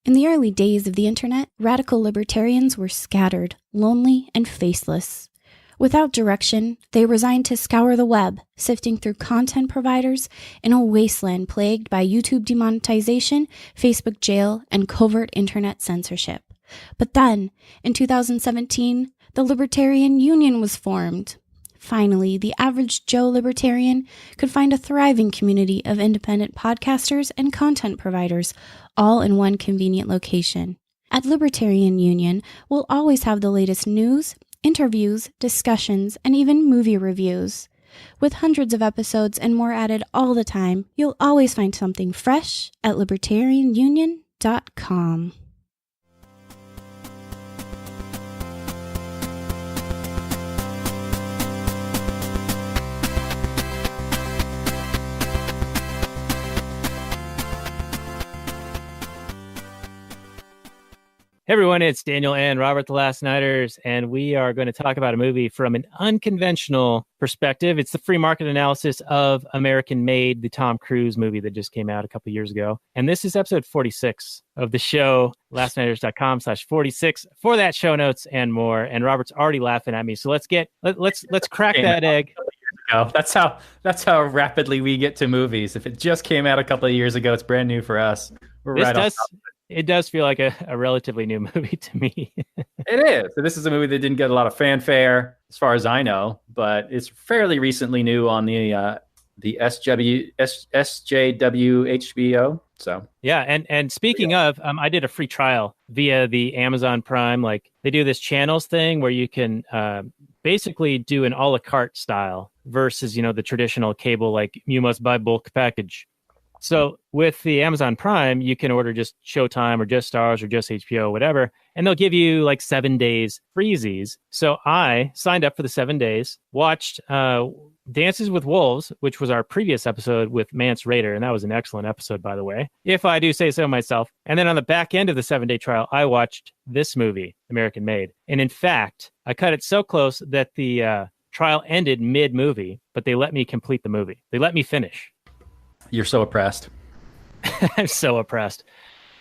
In the early days of the internet, radical libertarians were scattered, lonely, and faceless. Without direction, they resigned to scour the web, sifting through content providers in a wasteland plagued by YouTube demonetization, Facebook jail, and covert internet censorship. But then, in 2017, the Libertarian Union was formed. Finally, the average Joe libertarian could find a thriving community of independent podcasters and content providers, all in one convenient location. At Libertarian Union, we'll always have the latest news, interviews, discussions, and even movie reviews. With hundreds of episodes and more added all the time, you'll always find something fresh at libertarianunion.com. Hey everyone, it's Daniel and Robert, the Last Nighters, and we are going to talk about a movie from an unconventional perspective. It's the free market analysis of American Made, the Tom Cruise movie that just came out a couple years ago. And this is episode 46 of the show, lastnighters.com/46 for that show notes and more. And Robert's already laughing at me, so let's crack that egg. That's how rapidly we get to movies. If it just came out a couple of years ago, it's brand new for us. It does feel like a relatively new movie to me. It is. So this is a movie that didn't get a lot of fanfare, as far as I know, but it's fairly recently new on the SJW HBO. So yeah, and speaking of, I did a free trial via the Amazon Prime. Like they do this channels thing where you can basically do an a la carte style versus the traditional cable, like you must buy bulk package. So with the Amazon Prime, you can order just Showtime or just Stars or just HBO, whatever, and they'll give you like 7 days freezies. So I signed up for the 7 days, watched Dances with Wolves, which was our previous episode with Mance Raider, and that was an excellent episode, by the way, if I do say so myself. And then on the back end of the 7-day trial, I watched this movie, American Made. And in fact, I cut it so close that the trial ended mid-movie, but they let me complete the movie. They let me finish. You're so oppressed. I'm so oppressed.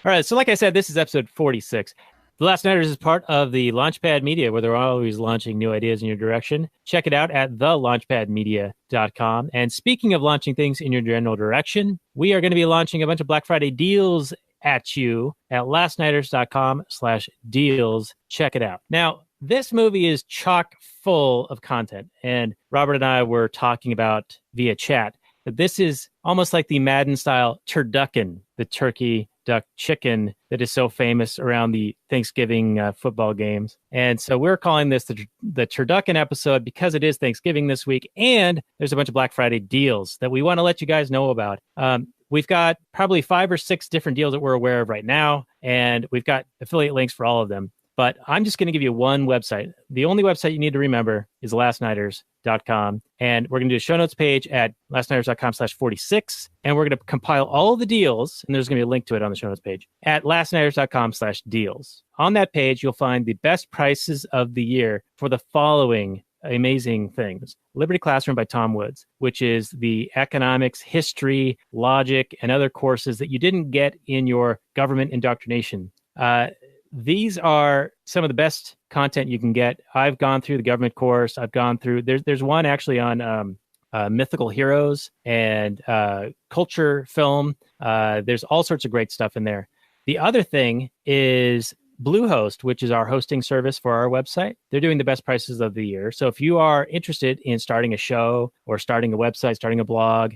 All right. So like I said, this is episode 46. The Last Nighters is part of the Launchpad Media, where they're always launching new ideas in your direction. Check it out at thelaunchpadmedia.com. And speaking of launching things in your general direction, we are going to be launching a bunch of Black Friday deals at you at lastnighters.com/deals. Check it out. Now, this movie is chock full of content. And Robert and I were talking about via chat that this is almost like the Madden-style Turducken, the turkey, duck, chicken that is so famous around the Thanksgiving football games. And so we're calling this the Turducken episode because it is Thanksgiving this week, and there's a bunch of Black Friday deals that we want to let you guys know about. We've got probably 5 or 6 different deals that we're aware of right now, and we've got affiliate links for all of them. But I'm just going to give you one website. The only website you need to remember is lastnighters.com. And we're going to do a show notes page at lastnighters.com/46. And we're going to compile all of the deals. And there's going to be a link to it on the show notes page at lastnighters.com/deals. On that page, you'll find the best prices of the year for the following amazing things. Liberty Classroom by Tom Woods, which is the economics, history, logic, and other courses that you didn't get in your government indoctrination. These are some of the best content you can get. I've gone through the government course. I've gone through, there's one actually on mythical heroes and culture film. There's all sorts of great stuff in there. The other thing is Bluehost, which is our hosting service for our website. They're doing the best prices of the year. So if you are interested in starting a show or starting a website, starting a blog,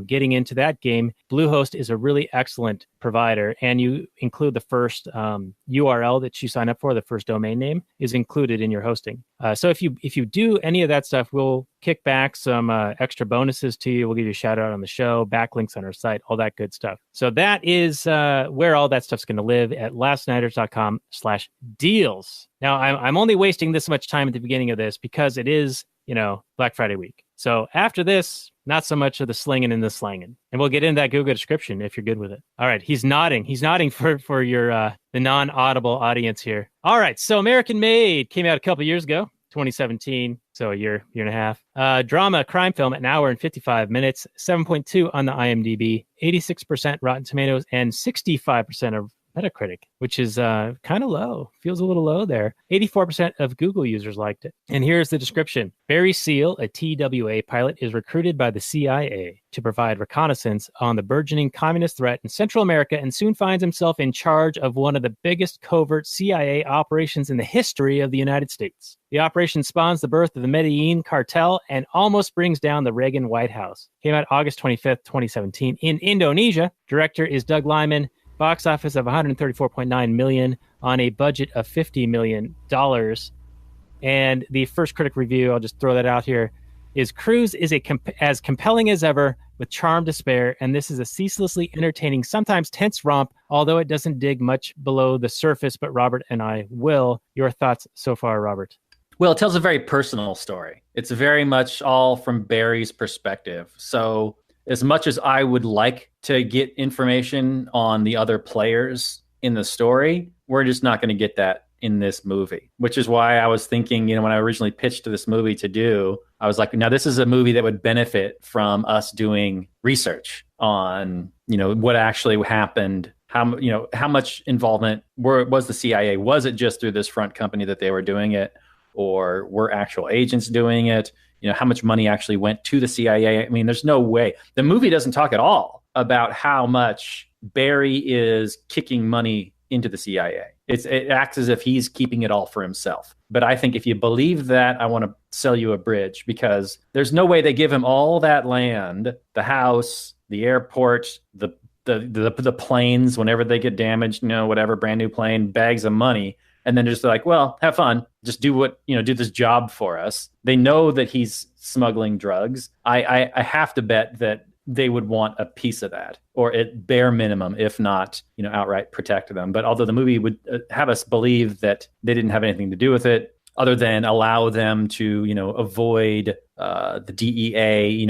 getting into that game, Bluehost is a really excellent provider, and you include the first URL that you sign up for, the first domain name is included in your hosting. So if you do any of that stuff, we'll kick back some extra bonuses to you. We'll give you a shout out on the show, backlinks on our site, all that good stuff. So that is where all that stuff's going to live at lastnighters.com/deals. Now, I'm only wasting this much time at the beginning of this because it is, Black Friday week. So after this, not so much of the slinging and the slanging. And we'll get into that Google description if you're good with it. All right, he's nodding. He's nodding for your the non-audible audience here. All right, so American Made came out a couple years ago, 2017, so a year and a half. Drama, crime film, an hour and 55 minutes, 7.2 on the IMDb, 86% Rotten Tomatoes, and 65% of Metacritic, which is kind of low. Feels a little low there. 84% of Google users liked it. And here's the description. Barry Seal, a TWA pilot, is recruited by the CIA to provide reconnaissance on the burgeoning communist threat in Central America and soon finds himself in charge of one of the biggest covert CIA operations in the history of the United States. The operation spawns the birth of the Medellín Cartel and almost brings down the Reagan White House. Came out August 25th, 2017 in Indonesia. Director is Doug Liman. Box office of $134.9 million on a budget of $50 million. And the first critic review, I'll just throw that out here, is Cruise is as compelling as ever with charm to spare, and this is a ceaselessly entertaining, sometimes tense romp, although it doesn't dig much below the surface, but Robert and I will. Your thoughts so far, Robert? Well, it tells a very personal story. It's very much all from Barry's perspective. So as much as I would like to get information on the other players in the story, we're just not going to get that in this movie, which is why I was thinking, when I originally pitched this movie to do, I was like, now this is a movie that would benefit from us doing research on, what actually happened. How much involvement was the CIA? Was it just through this front company that they were doing it, or were actual agents doing it? How much money actually went to the CIA? I mean, there's no way. The movie doesn't talk at all about how much Barry is kicking money into the CIA. It acts as if he's keeping it all for himself. But I think if you believe that, I want to sell you a bridge, because there's no way they give him all that land, the house, the airport, the planes whenever they get damaged, whatever, brand new plane, bags of money. And then just like, well, have fun. Just do do this job for us. They know that he's smuggling drugs. I have to bet that they would want a piece of that, or at bare minimum, if not, outright protect them. But although the movie would have us believe that they didn't have anything to do with it, other than allow them to, avoid the DEA,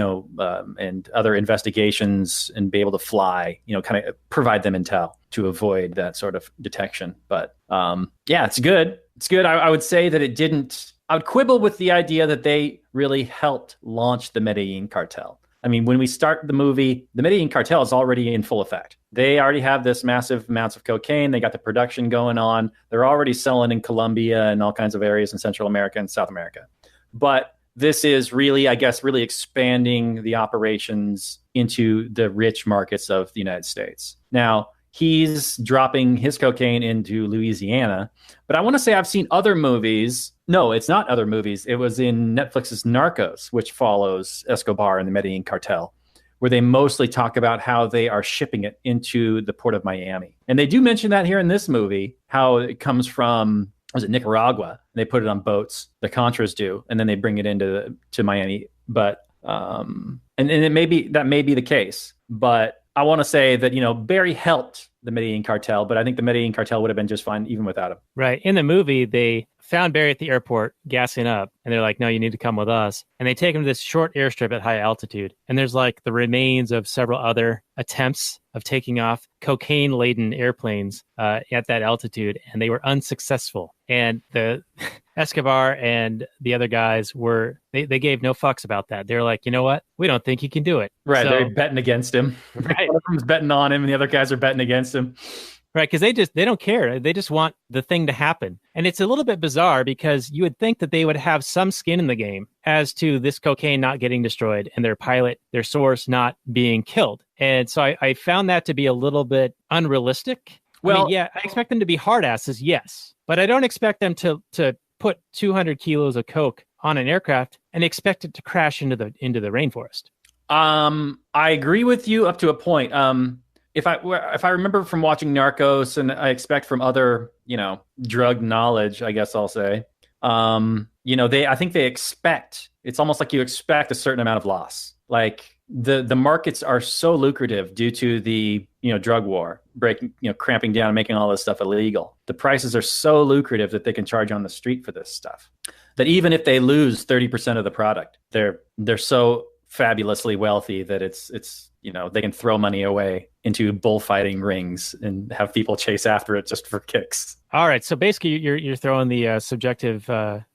and other investigations, and be able to fly, kind of provide them intel to avoid that sort of detection. But yeah, it's good. It's good. I would say that it didn't. I would quibble with the idea that they really helped launch the Medellín Cartel. I mean, when we start the movie, the Medellín Cartel is already in full effect. They already have this massive amounts of cocaine. They got the production going on. They're already selling in Colombia and all kinds of areas in Central America and South America. But this is really, I guess, really expanding the operations into the rich markets of the United States. Now, he's dropping his cocaine into Louisiana. But I want to say I've seen other movies. No, it's not other movies. It was in Netflix's Narcos, which follows Escobar and the Medellín Cartel, where they mostly talk about how they are shipping it into the port of Miami. And they do mention that here in this movie, how it comes from, was it Nicaragua? And they put it on boats, the Contras do, and then they bring it into Miami. But and it may be the case, but I want to say that, Barry helped the Medellín Cartel, but I think the Medellín Cartel would have been just fine even without him. Right. In the movie, they found Barry at the airport gassing up, and they're like, no, you need to come with us. And they take him to this short airstrip at high altitude. And there's like the remains of several other attempts of taking off cocaine-laden airplanes at that altitude, and they were unsuccessful. And the Escobar and the other guys they gave no fucks about that. They're like, you know what? We don't think he can do it. Right. So, they're betting against him. Right. One of them's betting on him, and the other guys are betting against him. Right, because they don't care. They just want the thing to happen. And it's a little bit bizarre, because you would think that they would have some skin in the game as to this cocaine not getting destroyed and their pilot, their source, not being killed. And so I found that to be a little bit unrealistic. Well, I mean, yeah, I expect them to be hard asses, yes. But I don't expect them to put 200 kilos of coke on an aircraft and expect it to crash into the rainforest. I agree with you up to a point. If I remember from watching Narcos, and I expect from other, drug knowledge, I guess I'll say, I think they expect, it's almost like you expect a certain amount of loss. Like the markets are so lucrative due to the, drug war, cramping down and making all this stuff illegal. The prices are so lucrative that they can charge on the street for this stuff, that even if they lose 30% of the product, they're so fabulously wealthy that it's they can throw money away into bullfighting rings and have people chase after it just for kicks. All right. So basically you're throwing the subjective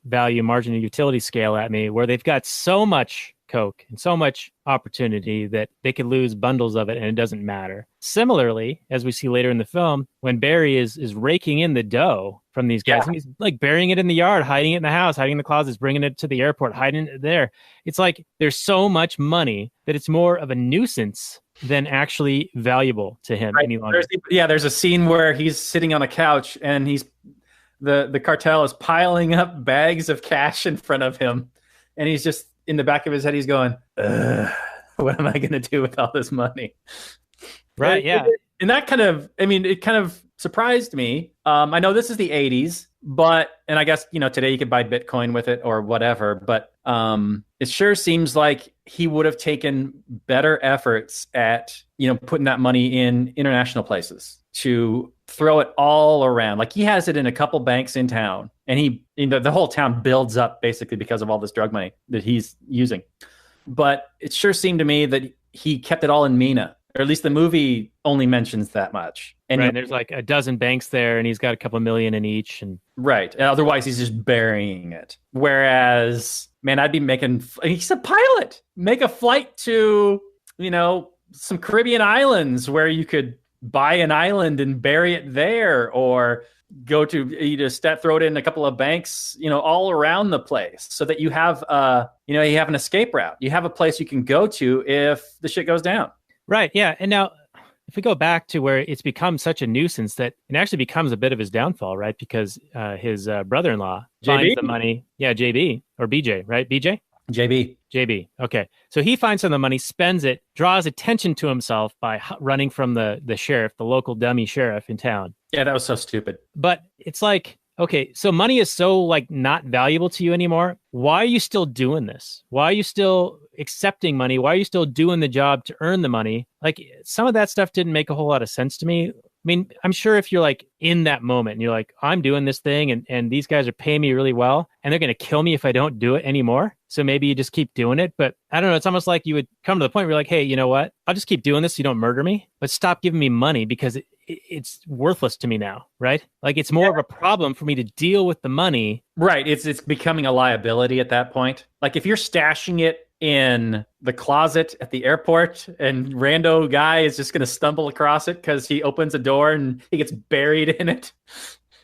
value margin of utility scale at me, where they've got so much coke and so much opportunity that they could lose bundles of it and it doesn't matter. Similarly, as we see later in the film, when Barry is raking in the dough from these guys, and he's like burying it in the yard, hiding it in the house, hiding in the closets, bringing it to the airport, hiding it there. It's like there's so much money that it's more of a nuisance than actually valuable to him any longer. There's a scene where he's sitting on a couch and the cartel is piling up bags of cash in front of him, and he's just in the back of his head, he's going, what am I going to do with all this money? Right. Yeah. And that it kind of surprised me. I know this is the 80s, and I guess, today you could buy Bitcoin with it or whatever, but it sure seems like he would have taken better efforts at, putting that money in international places to throw it all around. Like he has it in a couple banks in town, and the whole town builds up basically because of all this drug money that he's using. But it sure seemed to me that he kept it all in Mina, or at least the movie only mentions that much. And right, there's like a dozen banks there, and he's got a couple million in each. And right, and otherwise he's just burying it. Whereas, man, he's a pilot. Make a flight to, some Caribbean islands where you could buy an island and bury it there, or go to throw it in a couple of banks, all around the place, so that you have you have an escape route. You have a place you can go to if the shit goes down. Right. Yeah. And now if we go back to where it's become such a nuisance that it actually becomes a bit of his downfall, right? Because his brother-in-law finds the money. Yeah, JB or BJ, right? BJ? JB. Okay. So he finds some of the money, spends it, draws attention to himself by running from the sheriff, the local dummy sheriff in town. Yeah, that was so stupid. But it's like, okay, so money is so like not valuable to you anymore. Why are you still doing this? Why are you still accepting money? Why are you still doing the job to earn the money? Like some of that stuff didn't make a whole lot of sense to me. I mean, I'm sure if you're like in that moment and you're like, I'm doing this thing and these guys are paying me really well and they're going to kill me if I don't do it anymore. So maybe you just keep doing it. But I don't know. It's almost like you would come to the point where you're like, hey, you know what? I'll just keep doing this so you don't murder me, but stop giving me money because it's worthless to me now, right? Like it's more of a problem for me to deal with the money. Right. It's becoming a liability at that point. Like if you're stashing it in the closet at the airport and rando guy is just going to stumble across it because he opens a door and he gets buried in it.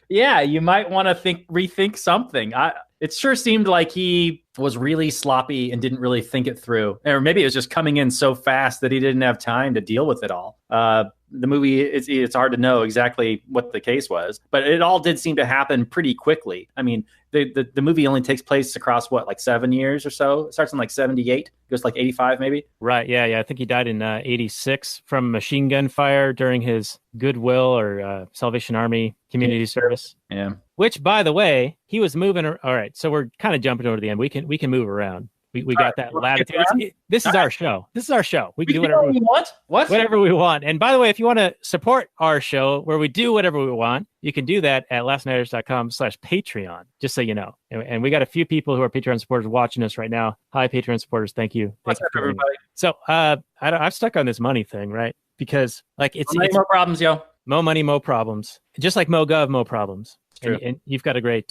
Yeah, you might want to rethink something. It sure seemed like he was really sloppy and didn't really think it through. Or maybe it was just coming in so fast that he didn't have time to deal with it all. The movie, it's hard to know exactly what the case was, but it all did seem to happen pretty quickly. I mean, the movie only takes place across like 7 years or so. It starts in like 78, goes like 85 maybe. Right. Yeah. I think he died in 86 from machine gun fire during his Goodwill or Salvation Army community service. Yeah. Which, by the way, he was moving. All right. So we're kind of jumping over to the end. We can move around. We got that latitude. This is our show. This is our show. We can do whatever we want. Whatever we want. And by the way, if you want to support our show where we do whatever we want, you can do that at lastnighters.com/Patreon, just so you know. And we got a few people who are Patreon supporters watching us right now. Hi, Patreon supporters. Thank you. What's up, everybody? So I've stuck on this money thing, right? Because like it's more problems, yo. Mo money, mo problems. Just like Mo Gov, mo problems. And you've got a great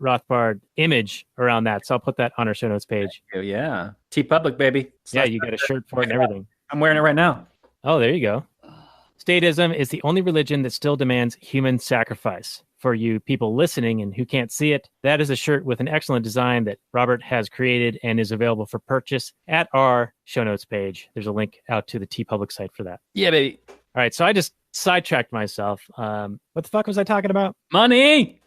Rothbard image around that. So I'll put that on our show notes page. Yeah. T-Public, baby. Yeah, you got a shirt for it and everything. I'm wearing it right now. Oh, there you go. Statism is the only religion that still demands human sacrifice. For you people listening and who can't see it, that is a shirt with an excellent design that Robert has created and is available for purchase at our show notes page. There's a link out to the T-Public site for that. Yeah, baby. All right, so I just sidetracked myself. What the fuck was I talking about? Money.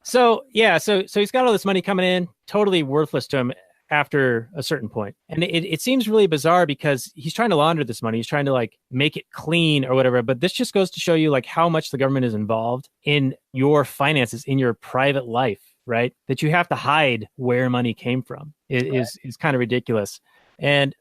So yeah, so he's got all this money coming in, totally worthless to him after a certain point. And it seems really bizarre because he's trying to launder this money. He's trying to like make it clean or whatever. But this just goes to show you like how much the government is involved in your finances, in your private life, right? That you have to hide where money came from is kind of ridiculous. And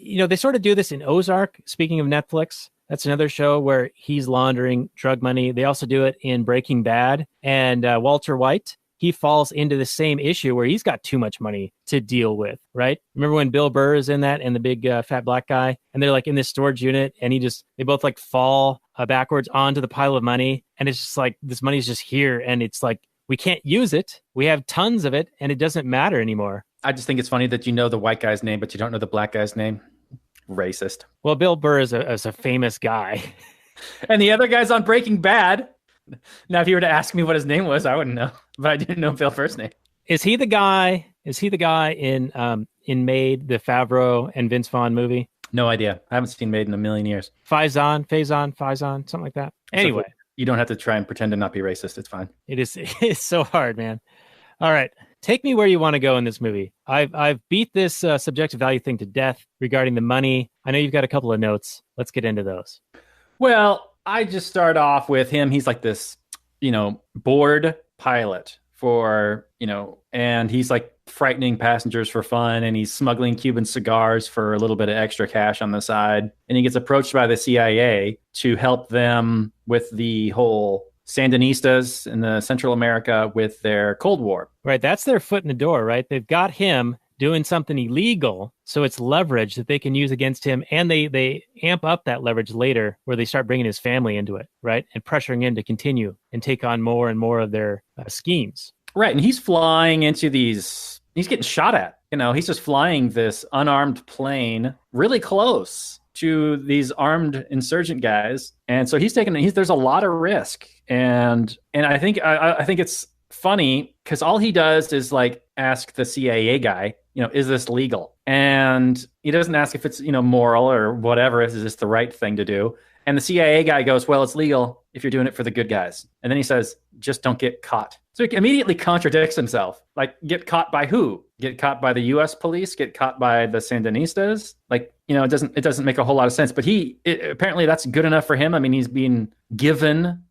they sort of do this in Ozark. Speaking of Netflix, that's another show where he's laundering drug money. They also do it in Breaking Bad. And Walter White, he falls into the same issue where he's got too much money to deal with, right? Remember when Bill Burr is in that and the big fat black guy, and they're like in this storage unit and they both like fall backwards onto the pile of money. And it's just like, this money's just here. And it's like, we can't use it. We have tons of it, and it doesn't matter anymore. I just think it's funny that you know the white guy's name, but you don't know the black guy's name. Racist. Well, Bill Burr is a famous guy. And the other guy's on Breaking Bad. Now, if you were to ask me what his name was, I wouldn't know. But I didn't know Bill's first name. Is he the guy in Made, the Favreau and Vince Vaughn movie? No idea. I haven't seen Made in a million years. Faison, something like that. Anyway. So you don't have to try and pretend to not be racist. It's fine. It's so hard, man. All right. Take me where you want to go in this movie. I've beat this subjective value thing to death regarding the money. I know you've got a couple of notes. Let's get into those. Well, I just start off with him. He's like this, bored pilot for, and he's like frightening passengers for fun, and he's smuggling Cuban cigars for a little bit of extra cash on the side. And he gets approached by the CIA to help them with the whole Sandinistas in the Central America with their Cold War. Right. That's their foot in the door, right? They've got him doing something illegal, so it's leverage that they can use against him, and they amp up that leverage later where they start bringing his family into it, right? And pressuring him to continue and take on more and more of their schemes. Right. And he's flying into these, he's getting shot at. He's just flying this unarmed plane really close to these armed insurgent guys. And so there's a lot of risk. And I think it's funny because all he does is like ask the CIA guy, is this legal? And he doesn't ask if it's, moral or whatever. Is this the right thing to do? And the CIA guy goes, well, it's legal if you're doing it for the good guys. And then he says, just don't get caught. So he immediately contradicts himself. Like, get caught by who? Get caught by the U.S. police? Get caught by the Sandinistas? Like, it doesn't make a whole lot of sense. But apparently that's good enough for him. I mean, he's being given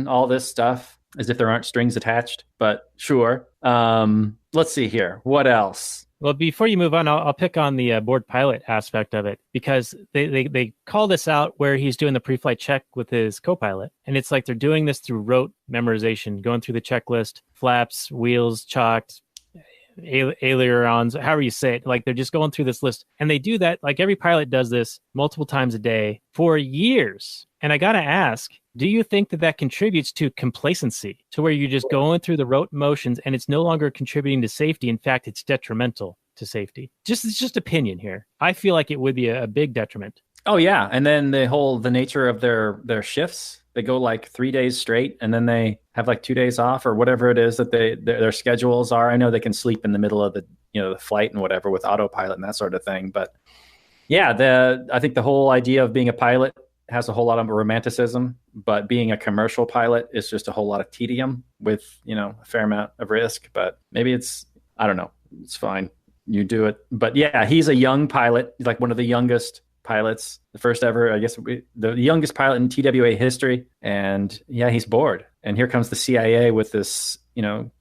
all this stuff as if there aren't strings attached. But sure. Let's see here. What else? Well, before you move on, I'll pick on the board pilot aspect of it, because they call this out where he's doing the pre-flight check with his co-pilot. And it's like they're doing this through rote memorization, going through the checklist, flaps, wheels, chocks, ailerons, however you say it. Like, they're just going through this list. And they do that, like every pilot does this multiple times a day for years. And I got to ask, do you think that contributes to complacency, to where you're just going through the rote motions and it's no longer contributing to safety? In fact, it's detrimental to safety. It's just opinion here. I feel like it would be a big detriment. Oh, yeah. And then the nature of their shifts, they go like 3 days straight and then they have like 2 days off or whatever it is that their schedules are. I know they can sleep in the middle of the flight and whatever with autopilot and that sort of thing. But yeah, I think the whole idea of being a pilot has a whole lot of romanticism, but being a commercial pilot is just a whole lot of tedium with, a fair amount of risk. But maybe I don't know. It's fine. You do it. But yeah, he's a young pilot. He's like one of the youngest pilots, the first ever, I guess, the youngest pilot in TWA history. And yeah, he's bored. And here comes the CIA with this,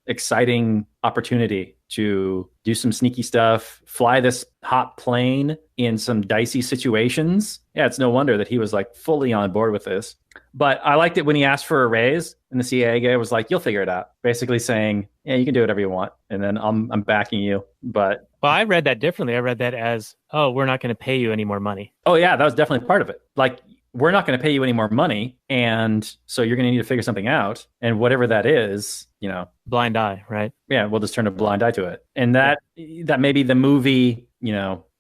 exciting opportunity to do some sneaky stuff, fly this hot plane in some dicey situations. Yeah, it's no wonder that he was like fully on board with this. But I liked it when he asked for a raise and the CIA guy was like, you'll figure it out. Basically saying, yeah, you can do whatever you want. And then I'm backing you. But well, I read that differently. I read that as, oh, we're not going to pay you any more money. Oh, yeah, that was definitely part of it. Like, we're not going to pay you any more money. And so you're going to need to figure something out. And whatever that is, blind eye, right? Yeah, we'll just turn a blind eye to it. And that may be the movie,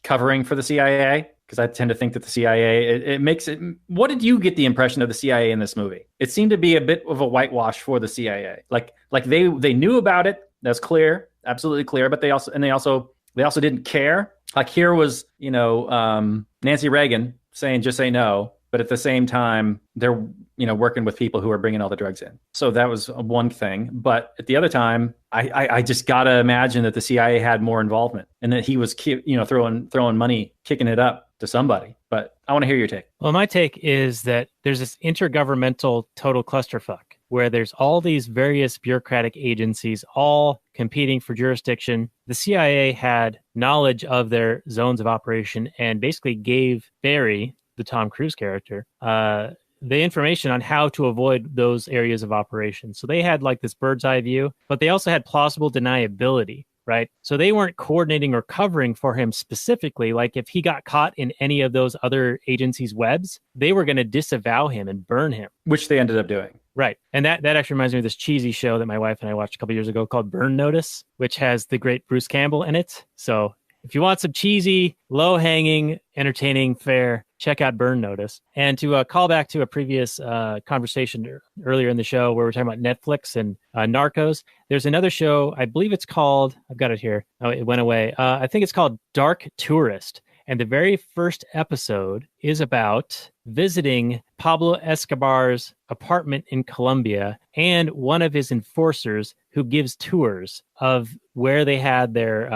covering for the CIA. Because I tend to think that the CIA, it makes it. What did you get the impression of the CIA in this movie? It seemed to be a bit of a whitewash for the CIA. Like they knew about it. That's clear, absolutely clear. But they also didn't care. Like, here was Nancy Reagan saying just say no, but at the same time they're working with people who are bringing all the drugs in. So that was one thing. But at the other time, I just gotta imagine that the CIA had more involvement and that he was throwing money, kicking it up to somebody. But I want to hear your take. Well, my take is that there's this intergovernmental total clusterfuck where there's all these various bureaucratic agencies all competing for jurisdiction. The CIA had knowledge of their zones of operation and basically gave Barry, the Tom Cruise character, the information on how to avoid those areas of operation. So they had like this bird's eye view, but they also had plausible deniability. right? So they weren't coordinating or covering for him specifically. Like if he got caught in any of those other agencies' webs, they were going to disavow him and burn him. Which they ended up doing. Right. And that actually reminds me of this cheesy show that my wife and I watched a couple years ago called Burn Notice, which has the great Bruce Campbell in it. So if you want some cheesy, low-hanging, entertaining fare, check out Burn Notice. And to call back to a previous conversation earlier in the show where we're talking about Netflix and Narcos, there's another show, I believe it's called, I've got it here. Oh, it went away. I think it's called Dark Tourist. And the very first episode is about visiting Pablo Escobar's apartment in Colombia and one of his enforcers who gives tours of where they had their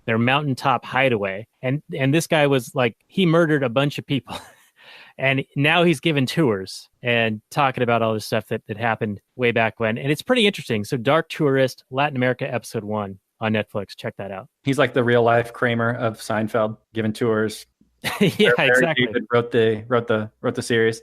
mountaintop hideaway. And this guy was like, he murdered a bunch of people. And now he's giving tours and talking about all this stuff that happened way back when. And it's pretty interesting. So Dark Tourist, Latin America, episode 1. On Netflix. Check that out. He's like the real life Kramer of Seinfeld, giving tours. Yeah, exactly. David wrote the series.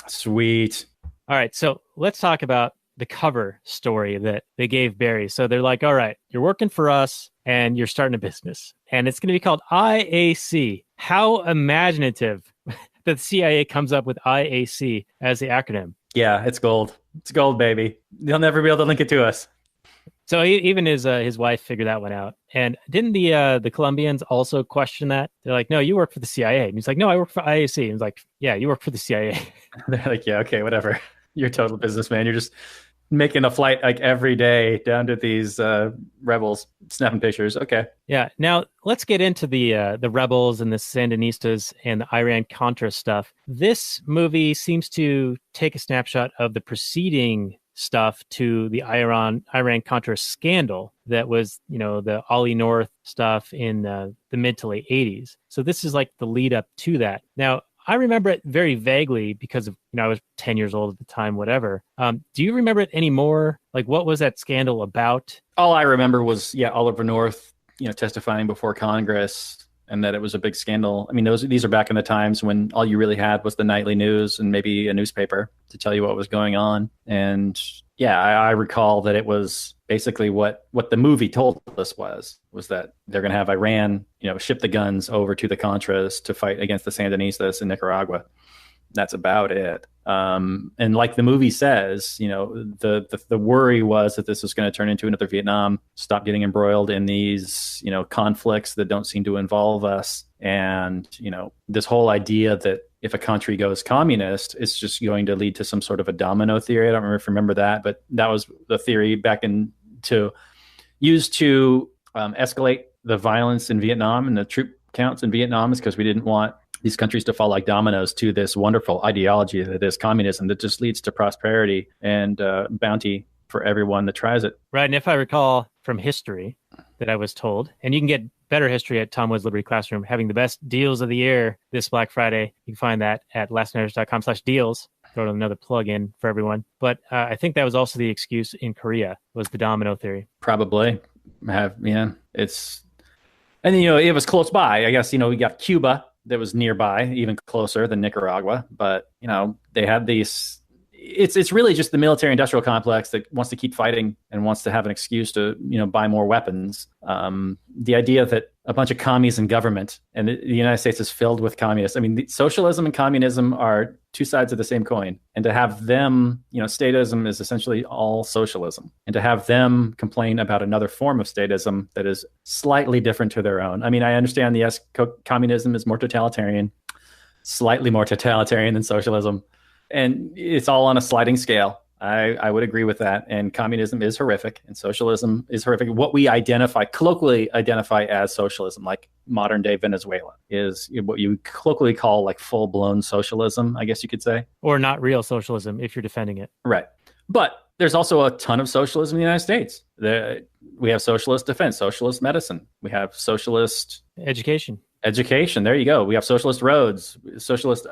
Sweet. All right, so let's talk about the cover story that they gave Barry. So they're like, all right, you're working for us and you're starting a business. And it's going to be called IAC. How imaginative that the CIA comes up with IAC as the acronym. Yeah, it's gold. It's gold, baby. They'll never be able to link it to us. So even his wife figured that one out. And didn't the Colombians also question that? They're like, no, you work for the CIA. And he's like, no, I work for IAC. And he's like, yeah, you work for the CIA. They're like, yeah, okay, whatever. You're a total businessman. You're just making a flight like every day down to these rebels, snapping pictures. Okay. Yeah. Now let's get into the rebels and the Sandinistas and the Iran-Contra stuff. This movie seems to take a snapshot of the preceding stuff to the Iran-Contra scandal that was, the Ollie North stuff in the mid to late 80s. So this is like the lead up to that. Now, I remember it very vaguely because of, I was 10 years old at the time, whatever. Do you remember it anymore? Like, what was that scandal about? All I remember was, Oliver North, testifying before Congress, and that it was a big scandal. I mean, these are back in the times when all you really had was the nightly news and maybe a newspaper to tell you what was going on. And yeah, I recall that it was basically what the movie told us was that they're going to have Iran, ship the guns over to the Contras to fight against the Sandinistas in Nicaragua. That's about it. And like the movie says, the worry was that this was going to turn into another Vietnam, stop getting embroiled in these, conflicts that don't seem to involve us. And, this whole idea that if a country goes communist, it's just going to lead to some sort of a domino theory. I don't remember if you remember that, but that was the theory back used to escalate the violence in Vietnam and the troop counts in Vietnam, is because we didn't want these countries to fall like dominoes to this wonderful ideology that is communism that just leads to prosperity and bounty for everyone that tries it. Right. And if I recall from history that I was told, and you can get better history at Tom Wood's Liberty Classroom, having the best deals of the year this Black Friday. You can find that at lastnighters.com/deals. Throw another plug in for everyone. But I think that was also the excuse in Korea, was the domino theory. Probably. It's, and it was close by. I guess, we got Cuba that was nearby, even closer than Nicaragua. But, they had these, it's really just the military industrial complex that wants to keep fighting and wants to have an excuse to, buy more weapons. The idea that a bunch of commies in government and the United States is filled with communists. I mean, socialism and communism are two sides of the same coin. And to have them, statism is essentially all socialism. And to have them complain about another form of statism that is slightly different to their own. I mean, I understand communism is more totalitarian, slightly more totalitarian than socialism. And it's all on a sliding scale. I would agree with that. And communism is horrific and socialism is horrific. What we colloquially identify as socialism, like modern day Venezuela, is what you colloquially call like full blown socialism, I guess you could say. Or not real socialism if you're defending it. Right. But there's also a ton of socialism in the United States. We have socialist defense, socialist medicine. We have socialist education. There you go. We have socialist roads, socialist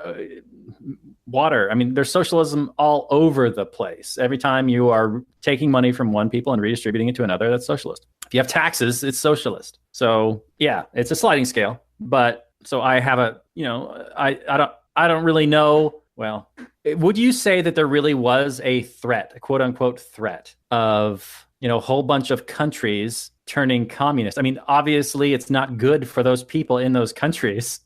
water. I mean, there's socialism all over the place. Every time you are taking money from one people and redistributing it to another, that's socialist. If you have taxes, it's socialist. So yeah, it's a sliding scale. But so I have I don't really know. Well, would you say that there really was a threat, a quote unquote threat of, a whole bunch of countries turning communist. I mean, obviously, it's not good for those people in those countries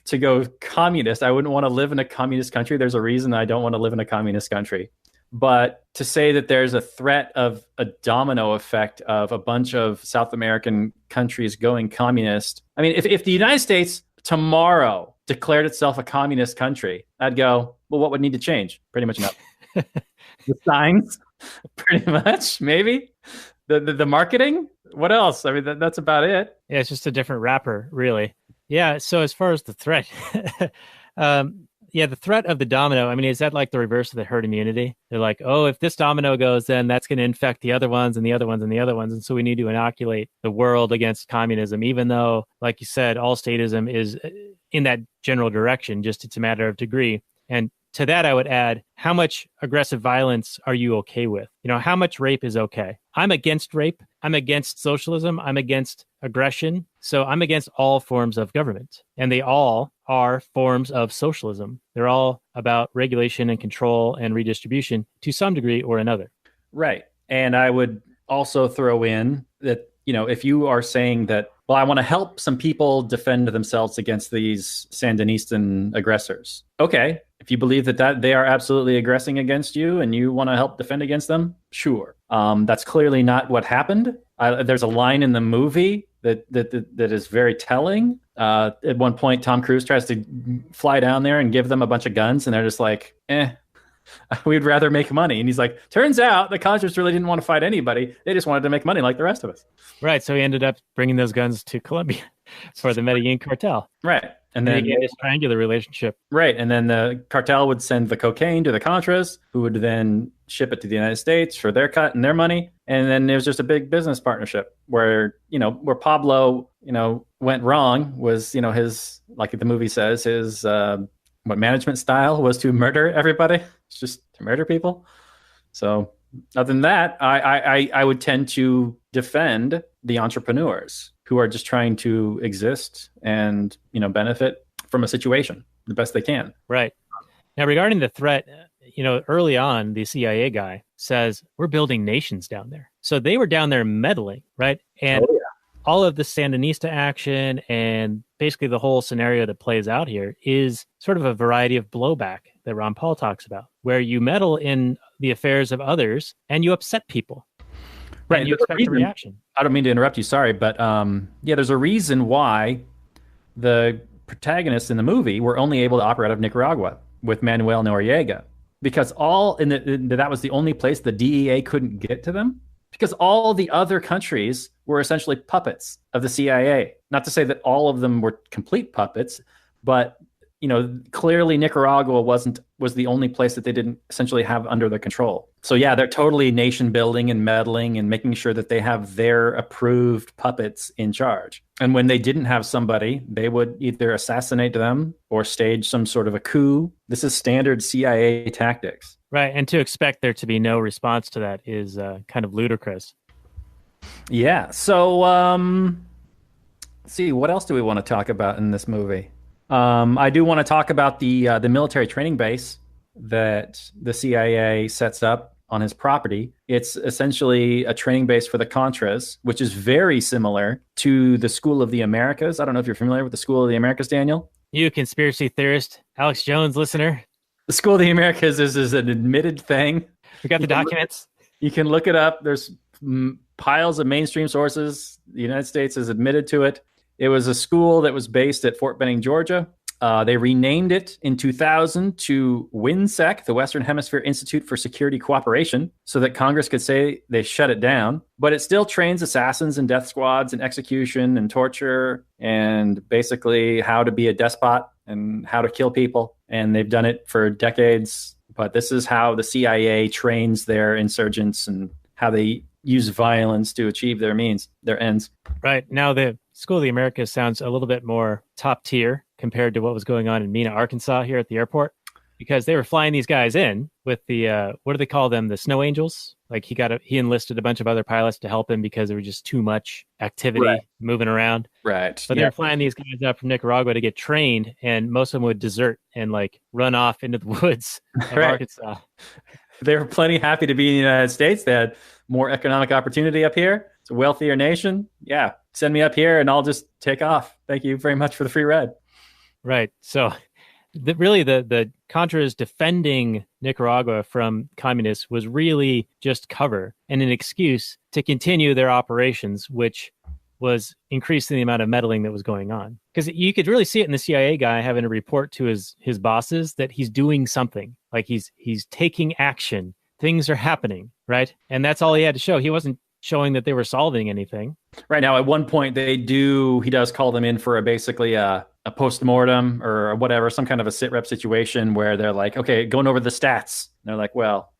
to go communist. I wouldn't want to live in a communist country. There's a reason I don't want to live in a communist country. But to say that there's a threat of a domino effect of a bunch of South American countries going communist. I mean, if the United States tomorrow declared itself a communist country, I'd go, well, what would need to change? Pretty much nothing. The signs, pretty much, maybe. The marketing. What else? I mean, that's about it. Yeah, it's just a different wrapper, really. Yeah. So as far as the threat, the threat of the domino, I mean, is that like the reverse of the herd immunity? They're like, oh, if this domino goes, then that's going to infect the other ones and the other ones and the other ones. And so we need to inoculate the world against communism, even though, like you said, all statism is in that general direction, just it's a matter of degree. And to that, I would add, how much aggressive violence are you okay with? You know, how much rape is okay? I'm against rape. I'm against socialism. I'm against aggression. So I'm against all forms of government. And they all are forms of socialism. They're all about regulation and control and redistribution to some degree or another. Right. And I would also throw in that, you know, if you are saying that, well, I want to help some people defend themselves against these Sandinistan aggressors. Okay. If you believe that they are absolutely aggressing against you and you want to help defend against them, sure. That's clearly not what happened. There's a line in the movie that is very telling. At one point, Tom Cruise tries to fly down there and give them a bunch of guns, and they're just like, we'd rather make money. And he's like, turns out the Contras really didn't want to fight anybody. They just wanted to make money like the rest of us. Right. So he ended up bringing those guns to Colombia for the Medellín Cartel. Right. And then this triangular relationship. Right. And then the cartel would send the cocaine to the Contras, who would then ship it to the United States for their cut and their money. And then it was just a big business partnership where Pablo, went wrong was, his, like the movie says, his what management style was to murder everybody. It's just to murder people. So other than that, I would tend to defend the entrepreneurs who are just trying to exist and, benefit from a situation the best they can. Right. Now, regarding the threat, early on, the CIA guy says, we're building nations down there. So they were down there meddling, right? And all of the Sandinista action and basically the whole scenario that plays out here is sort of a variety of blowback that Ron Paul talks about, where you meddle in the affairs of others and you upset people. Right. And you expect a reaction. I don't mean to interrupt you, sorry, but there's a reason why the protagonists in the movie were only able to operate out of Nicaragua with Manuel Noriega, because that was the only place the DEA couldn't get to them, because all the other countries were essentially puppets of the CIA. Not to say that all of them were complete puppets, but clearly Nicaragua was the only place that they didn't essentially have under their control. So yeah, they're totally nation building and meddling and making sure that they have their approved puppets in charge. And when they didn't have somebody, they would either assassinate them or stage some sort of a coup. This is standard CIA tactics. Right. And to expect there to be no response to that is kind of ludicrous. Yeah. So let's see, what else do we want to talk about in this movie? I do want to talk about the military training base that the CIA sets up on his property. It's essentially a training base for the Contras, which is very similar to the School of the Americas. I don't know if you're familiar with the School of the Americas, Daniel. You conspiracy theorist, Alex Jones listener. The School of the Americas is an admitted thing. We got the documents. You can look it up. There's piles of mainstream sources. The United States has admitted to it. It was a school that was based at Fort Benning, Georgia. They renamed it in 2000 to WHINSEC, the Western Hemisphere Institute for Security Cooperation, so that Congress could say they shut it down. But it still trains assassins and death squads and execution and torture and basically how to be a despot and how to kill people. And they've done it for decades. But this is how the CIA trains their insurgents and how they use violence to achieve their ends. Right. Now, the School of the Americas sounds a little bit more top tier compared to what was going on in Mena, Arkansas here at the airport, because they were flying these guys in with the, what do they call them? The snow angels. Like he enlisted a bunch of other pilots to help him because there was just too much activity moving around. Right. But they were flying these guys up from Nicaragua to get trained, and most of them would desert and like run off into the woods of Arkansas. They were plenty happy to be in the United States. They had more economic opportunity up here. It's a wealthier nation. Yeah, send me up here and I'll just take off. Thank you very much for the free ride. Right. So the Contras defending Nicaragua from communists was really just cover and an excuse to continue their operations, which was increasing the amount of meddling that was going on. Because you could really see it in the CIA guy having to report to his bosses that he's doing something, like he's taking action. Things are happening, right? And that's all he had to show. He wasn't showing that they were solving anything. Right now, at one point, he does call them in for basically a post-mortem or whatever, some kind of a sit-rep situation where they're like, okay, going over the stats. And they're like, well,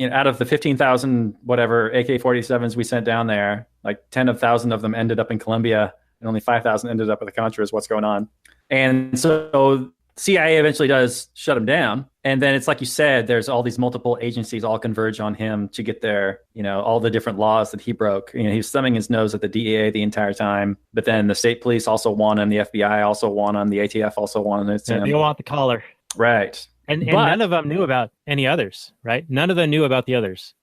out of the 15,000 whatever AK-47s we sent down there, like 10,000 of them ended up in Colombia and only 5,000 ended up with the Contras. What's going on? And so CIA eventually does shut him down. And then it's like you said, there's all these multiple agencies all converge on him to get their, all the different laws that he broke. He was thumbing his nose at the DEA the entire time. But then the state police also want him. The FBI also want him. The ATF also want him. They want the collar. Right. And none of them knew about any others, right? None of them knew about the others.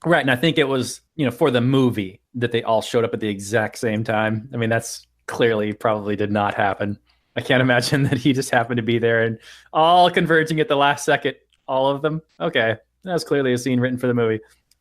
Right. And I think it was, for the movie that they all showed up at the exact same time. I mean, that's clearly probably did not happen. I can't imagine that he just happened to be there and all converging at the last second, all of them. Okay. That was clearly a scene written for the movie.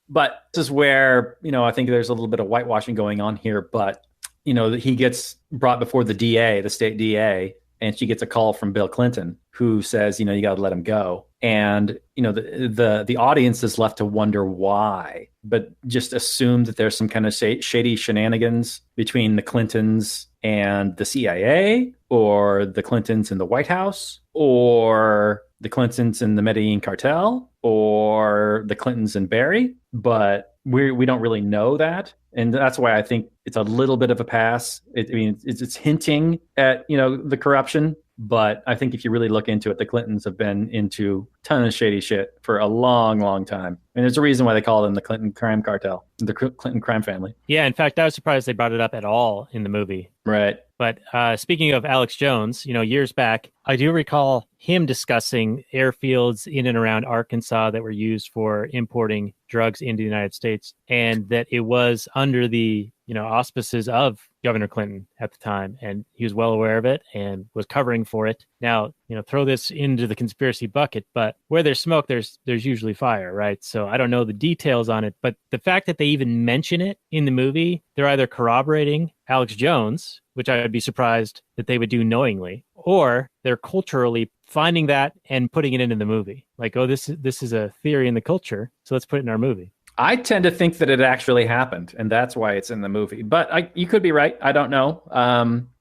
But this is where, I think there's a little bit of whitewashing going on here. But, he gets brought before the DA, the state DA, and she gets a call from Bill Clinton who says, you got to let him go. And, the audience is left to wonder why, but just assume that there's some kind of shady shenanigans between the Clintons and the CIA, or the Clintons in the White House, or the Clintons in the Medellín Cartel, or the Clintons in Barry. But we don't really know that. And that's why I think it's a little bit of a pass. It's hinting at, the corruption. But I think if you really look into it, the Clintons have been into a ton of shady shit for a long, long time. And there's a reason why they call them the Clinton crime cartel, the Clinton crime family. Yeah, in fact, I was surprised they brought it up at all in the movie. Right. But speaking of Alex Jones, years back, I do recall him discussing airfields in and around Arkansas that were used for importing drugs into the United States, and that it was under the auspices of Governor Clinton at the time, and he was well aware of it and was covering for it. Now, throw this into the conspiracy bucket, but where there's smoke, there's usually fire, right? So I don't know the details on it, but the fact that they even mention it in the movie, they're either corroborating Alex Jones, which I would be surprised that they would do knowingly, or they're culturally finding that and putting it into the movie. Like, oh, this is a theory in the culture, so let's put it in our movie. I tend to think that it actually happened, and that's why it's in the movie. But you could be right. I don't know.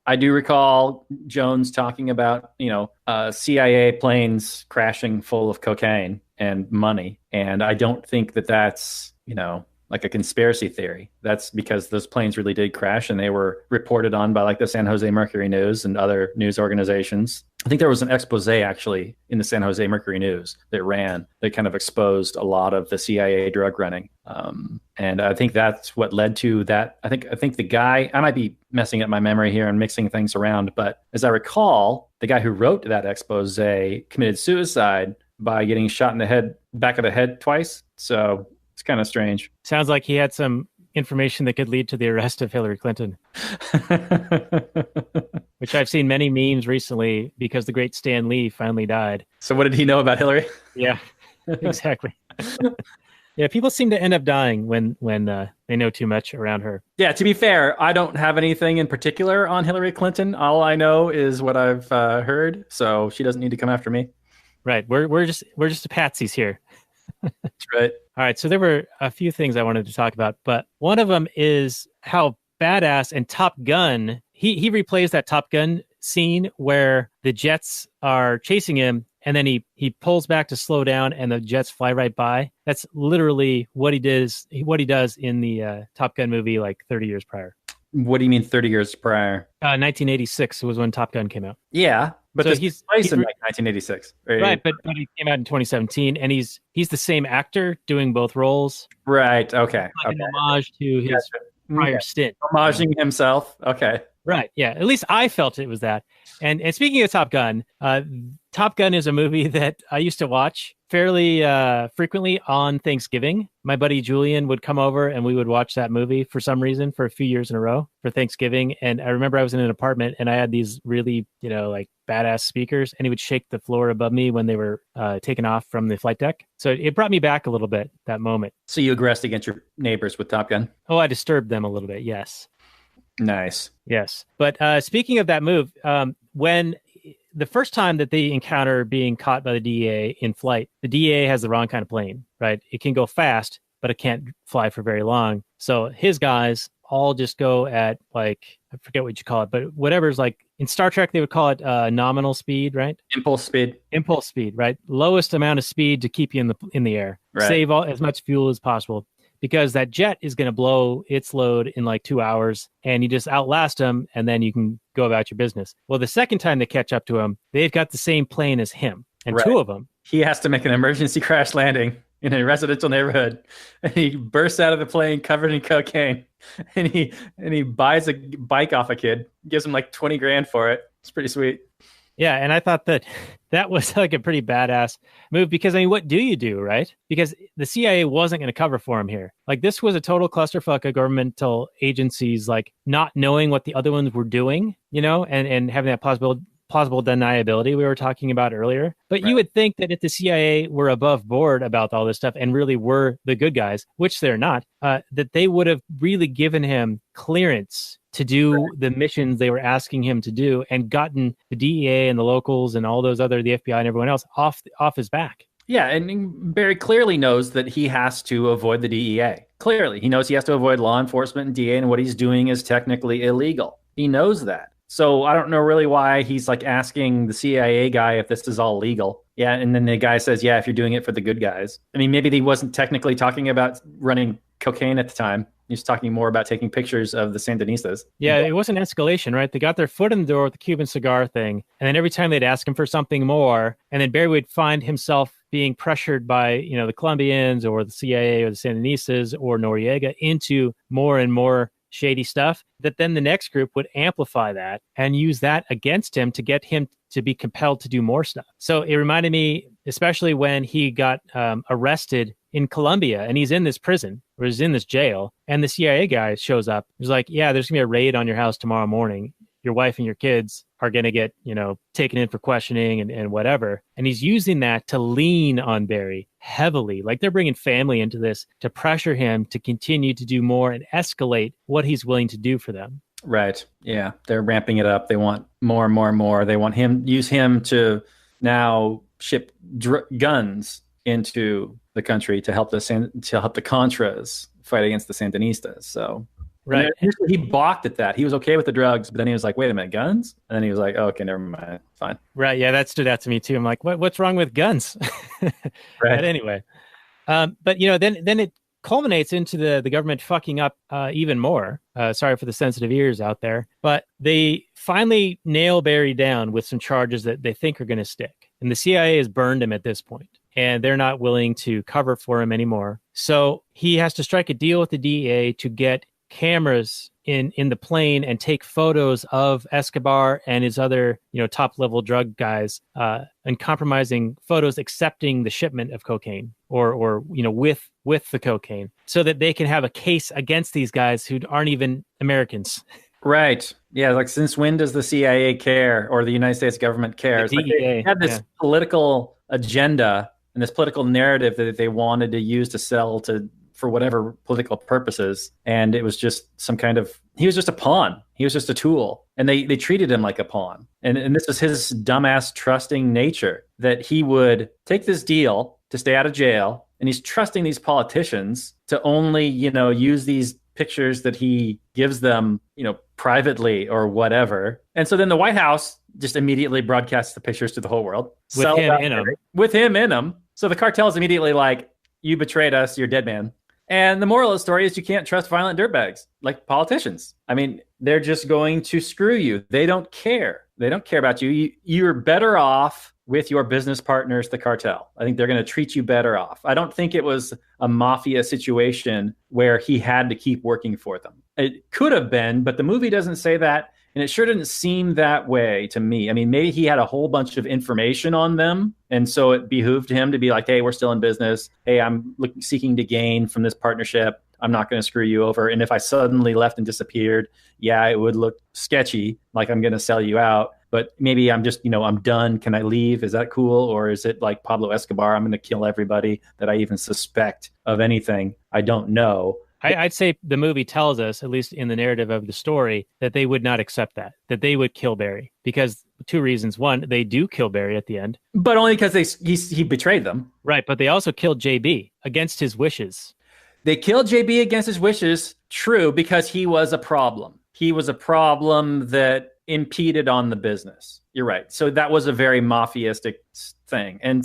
I do recall Jones talking about, CIA planes crashing full of cocaine and money. And I don't think that that's, like a conspiracy theory. That's because those planes really did crash, and they were reported on by like the San Jose Mercury News and other news organizations. I think there was an expose actually in the San Jose Mercury News that kind of exposed a lot of the CIA drug running. And I think that's what led to that. I think the guy, I might be messing up my memory here and mixing things around, but as I recall, the guy who wrote that expose committed suicide by getting shot in the back of the head twice. So it's kind of strange. Sounds like he had some information that could lead to the arrest of Hillary Clinton. Which I've seen many memes recently because the great Stan Lee finally died. So what did he know about Hillary? Yeah, exactly. Yeah, people seem to end up dying when they know too much around her. Yeah, to be fair, I don't have anything in particular on Hillary Clinton. All I know is what I've heard, so she doesn't need to come after me. Right, we're just the patsies here. That's right. All right, so there were a few things I wanted to talk about, but one of them is how badass and Top Gun, he replays that Top Gun scene where the jets are chasing him, and then he pulls back to slow down, and the jets fly right by. That's literally what he does in the Top Gun movie like 30 years prior. What do you mean 30 years prior? 1986 was when Top Gun came out. Yeah, but so he's placed in like 1986. Right, but he came out in 2017, and he's the same actor doing both roles. Right, okay. Like an homage to his prior stint. Homaging himself, okay. Right. Yeah. At least I felt it was that. And speaking of Top Gun, Top Gun is a movie that I used to watch fairly frequently on Thanksgiving. My buddy Julian would come over and we would watch that movie for some reason for a few years in a row for Thanksgiving. And I remember I was in an apartment and I had these really, like badass speakers, and he would shake the floor above me when they were taken off from the flight deck. So it brought me back a little bit, that moment. So you aggressed against your neighbors with Top Gun? Oh, I disturbed them a little bit. Yes. Nice. Yes. But speaking of that move, when the first time that they encounter being caught by the DEA in flight, the DEA has the wrong kind of plane, right? It can go fast, but it can't fly for very long. So his guys all just go at like, I forget what you call it, but whatever's like in Star Trek, they would call it nominal speed, right? Impulse speed, right? Lowest amount of speed to keep you in the air, right. Save as much fuel as possible. Because that jet is going to blow its load in like 2 hours and you just outlast them and then you can go about your business. Well, the second time they catch up to him, they've got the same plane as him and right. two of them. He has to make an emergency crash landing in a residential neighborhood and he bursts out of the plane covered in cocaine and he buys a bike off a kid, gives him like 20 grand for it. It's pretty sweet. Yeah, and I thought that was like a pretty badass move because, I mean, what do you do, right? Because the CIA wasn't going to cover for him here. Like, this was a total clusterfuck of governmental agencies, like, not knowing what the other ones were doing, and having that plausible deniability we were talking about earlier. But right. You would think that if the CIA were above board about all this stuff and really were the good guys, which they're not, that they would have really given him clearance to do right. the missions they were asking him to do and gotten the DEA and the locals and all those other, the FBI and everyone else off his back. Yeah, and Barry clearly knows that he has to avoid the DEA. Clearly, he knows he has to avoid law enforcement and DEA, and what he's doing is technically illegal. He knows that. So I don't know really why he's like asking the CIA guy if this is all legal. Yeah, and then the guy says, yeah, if you're doing it for the good guys. I mean, maybe he wasn't technically talking about running cocaine at the time. He was talking more about taking pictures of the Sandinistas. Yeah, it wasn't escalation, right? They got their foot in the door with the Cuban cigar thing. And then every time they'd ask him for something more, and then Barry would find himself being pressured by, the Colombians or the CIA or the Sandinistas or Noriega into more and more shady stuff, that then the next group would amplify that and use that against him to get him to be compelled to do more stuff. So it reminded me, especially when he got arrested in Colombia and he's in this prison or he's in this jail and the CIA guy shows up. He's like, yeah, there's gonna be a raid on your house tomorrow morning. Your wife and your kids are going to get, taken in for questioning and whatever. And he's using that to lean on Barry heavily. Like they're bringing family into this to pressure him to continue to do more and escalate what he's willing to do for them. Right. Yeah. They're ramping it up. They want more and more and more. They want use him to now ship guns into the country to help the Contras fight against the Sandinistas. So right. He balked at that. He was okay with the drugs, but then he was like, wait a minute, guns? And then he was like, oh, okay, never mind. Fine. Right. Yeah, that stood out to me too. I'm like, what's wrong with guns? Right. But anyway, then it culminates into the government fucking up even more. Sorry for the sensitive ears out there, but they finally nail Barry down with some charges that they think are going to stick. And the CIA has burned him at this point, and they're not willing to cover for him anymore. So he has to strike a deal with the DEA to get cameras in the plane and take photos of Escobar and his other, top level drug guys, and compromising photos accepting the shipment of cocaine or with the cocaine, so that they can have a case against these guys who aren't even Americans. Right. Yeah. Like, since when does the CIA care, or the United States government care? The DEA, they had this political agenda and this political narrative that they wanted to use to sell for whatever political purposes. And it was just he was just a pawn. He was just a tool. And they treated him like a pawn. And this is his dumbass trusting nature, that he would take this deal to stay out of jail. And he's trusting these politicians to only, use these pictures that he gives them, privately or whatever. And so then the White House just immediately broadcasts the pictures to the whole world. With him in them. So the cartel is immediately like, you betrayed us, you're a dead man. And the moral of the story is you can't trust violent dirtbags like politicians. I mean, they're just going to screw you. They don't care. They don't care about you. You're better off with your business partners, the cartel. I think they're going to treat you better off. I don't think it was a mafia situation where he had to keep working for them. It could have been, but the movie doesn't say that. And it sure didn't seem that way to me. I mean, maybe he had a whole bunch of information on them. And so it behooved him to be like, hey, we're still in business. Hey, I'm seeking to gain from this partnership. I'm not going to screw you over. And if I suddenly left and disappeared, yeah, it would look sketchy, like I'm going to sell you out. But maybe I'm just, I'm done. Can I leave? Is that cool? Or is it like Pablo Escobar? I'm going to kill everybody that I even suspect of anything. I don't know. I'd say the movie tells us, at least in the narrative of the story, that they would not accept that they would kill Barry because two reasons. One, they do kill Barry at the end. But only because he betrayed them. Right. But they also killed JB against his wishes. They killed JB against his wishes. True, because he was a problem. He was a problem that impeded on the business. You're right. So that was a very mafiaistic thing. And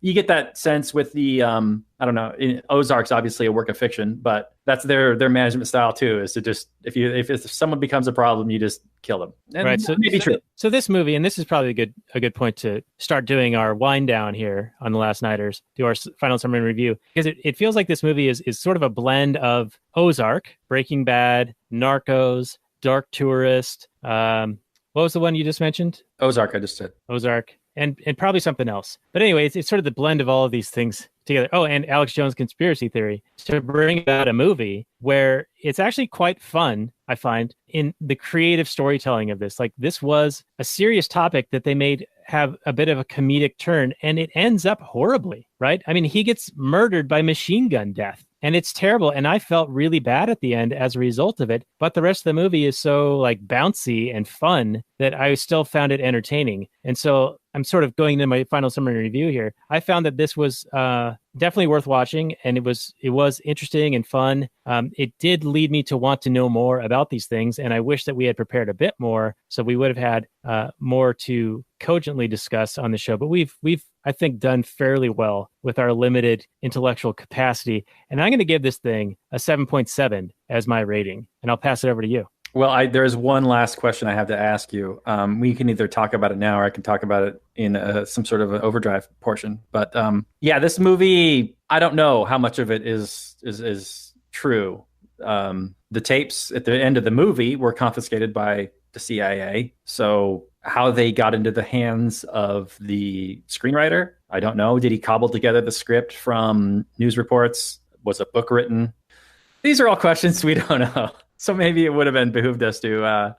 you get that sense with the, I don't know, Ozark's obviously a work of fiction, but that's their management style too, is to just, if someone becomes a problem, you just kill them. And right. So maybe true. So this movie, and this is probably a good point to start doing our wind down here on The Last Nighters, do our final summary and review, because it feels like this movie is sort of a blend of Ozark, Breaking Bad, Narcos, Dark Tourist. What was the one you just mentioned? Ozark, I just said. Ozark. And probably something else. But anyway, it's sort of the blend of all of these things together. Oh, and Alex Jones' conspiracy theory to bring about a movie where it's actually quite fun, I find, in the creative storytelling of this. Like, this was a serious topic that they made have a bit of a comedic turn, and it ends up horribly, right? I mean, he gets murdered by machine gun death. And it's terrible. And I felt really bad at the end as a result of it. But the rest of the movie is so like bouncy and fun that I still found it entertaining. And so I'm sort of going into my final summary review here. I found that this was definitely worth watching, and it was interesting and fun. It did lead me to want to know more about these things, and I wish that we had prepared a bit more, so we would have had more to cogently discuss on the show. But we've I think done fairly well with our limited intellectual capacity, and I'm going to give this thing a 7.7 as my rating, and I'll pass it over to you. Well, there's one last question I have to ask you. We can either talk about it now, or I can talk about it in some sort of an overdrive portion. But yeah, this movie, I don't know how much of it is true. The tapes at the end of the movie were confiscated by the CIA. So how they got into the hands of the screenwriter, I don't know. Did he cobble together the script from news reports? Was a book written? These are all questions we don't know. So maybe it would have been behooved us to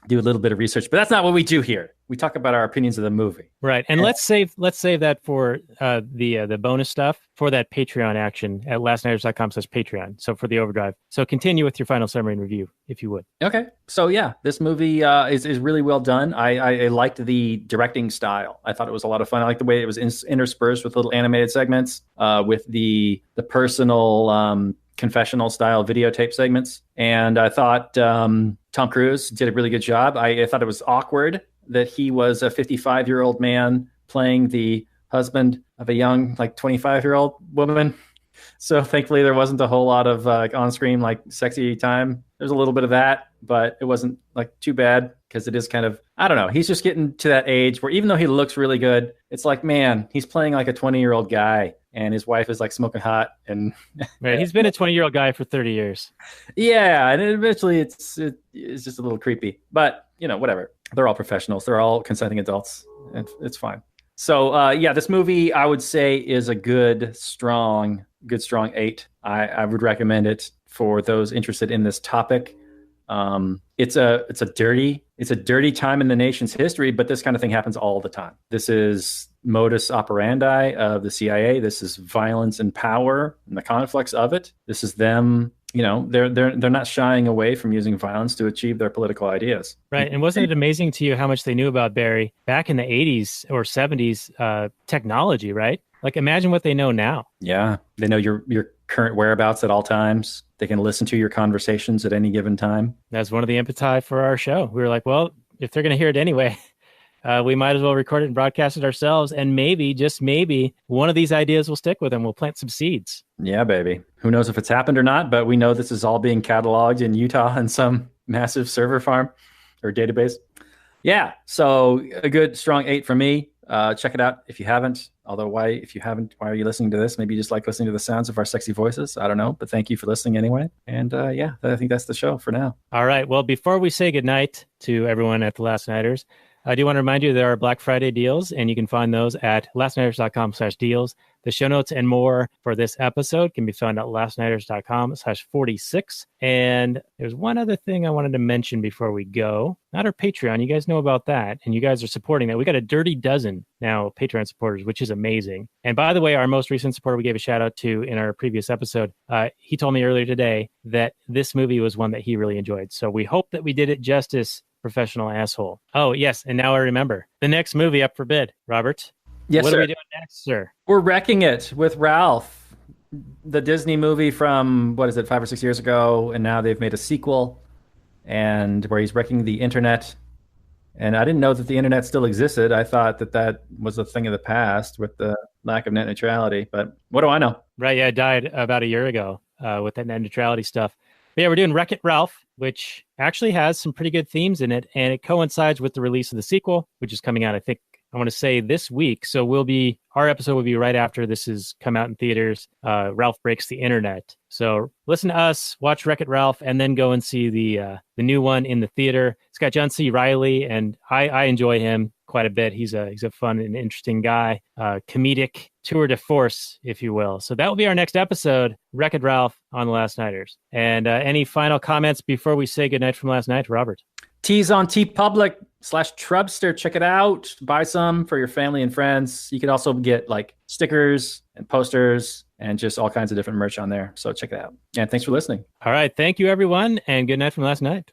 do a little bit of research, but that's not what we do here. We talk about our opinions of the movie, right? And let's save that for the bonus stuff for that Patreon action at lastnighters.com/Patreon. So for the overdrive. So continue with your final summary and review, if you would. Okay. So yeah, this movie is really well done. I liked the directing style. I thought it was a lot of fun. I liked the way it was interspersed with little animated segments, with the personal confessional style videotape segments. And I thought Tom Cruise did a really good job. I thought it was awkward that he was a 55-year-old man playing the husband of a young, like 25-year-old woman. So thankfully there wasn't a whole lot of on-screen, like sexy time. There's a little bit of that, but it wasn't like too bad, because it is kind of, I don't know. He's just getting to that age where even though he looks really good, it's like, man, he's playing like a 20-year-old guy. And his wife is like smoking hot, and right, he's been a 20-year-old guy for 30 years. Yeah, and eventually it's just a little creepy. But whatever. They're all professionals. They're all consenting adults. It's fine. So yeah, this movie I would say is a good strong 8. I would recommend it for those interested in this topic. It's a dirty time in the nation's history, but this kind of thing happens all the time. This is modus operandi of the CIA. This is violence and power and the conflicts of it. This is them, they're not shying away from using violence to achieve their political ideas. Right. And wasn't it amazing to you how much they knew about Barry back in the 80s or 70s technology, right? Like, imagine what they know now. Yeah. They know your current whereabouts at all times. They can listen to your conversations at any given time. That's one of the impeti for our show. We were like, well, if they're going to hear it anyway, we might as well record it and broadcast it ourselves. And maybe, just maybe, one of these ideas will stick with them. We'll plant some seeds. Yeah, baby. Who knows if it's happened or not, but we know this is all being cataloged in Utah in some massive server farm or database. Yeah, so a good strong 8 from me. Check it out if you haven't. Although if you haven't, why are you listening to this? Maybe you just like listening to the sounds of our sexy voices. I don't know, but thank you for listening anyway. And I think that's the show for now. All right. Well, before we say goodnight to everyone at the Last Nighters, I do want to remind you there are Black Friday deals, and you can find those at lastnighters.com/deals. The show notes and more for this episode can be found at lastnighters.com/46. And there's one other thing I wanted to mention before we go. Not our Patreon. You guys know about that, and you guys are supporting that. We got a dirty dozen now Patreon supporters, which is amazing. And by the way, our most recent supporter we gave a shout out to in our previous episode, he told me earlier today that this movie was one that he really enjoyed. So we hope that we did it justice. Professional asshole. Oh, yes. And now I remember. The next movie up for bid. Robert? Yes, what sir. are we doing next, sir? We're Wrecking It with Ralph. The Disney movie from, 5 or 6 years ago. And now they've made a sequel and where he's wrecking the internet. And I didn't know that the internet still existed. I thought that was a thing of the past with the lack of net neutrality. But what do I know? Right. Yeah, it died about a year ago with that net neutrality stuff. But yeah, we're doing Wreck-It Ralph, which actually has some pretty good themes in it. And it coincides with the release of the sequel, which is coming out, I think, I want to say this week. So our episode will be right after this has come out in theaters. Ralph Breaks the Internet. So listen to us, watch Wreck-It Ralph, and then go and see the new one in the theater. It's got John C. Reilly, and I enjoy him quite a bit. He's a fun and interesting guy, comedic tour de force, if you will. So that will be our next episode, Wreck-It Ralph on The Last Nighters. And any final comments before we say goodnight from last night, Robert? Tees on TeePublic/Trubster. Check it out. Buy some for your family and friends. You can also get like stickers and posters and just all kinds of different merch on there. So check it out. And thanks for listening. All right. Thank you, everyone. And good night from last night.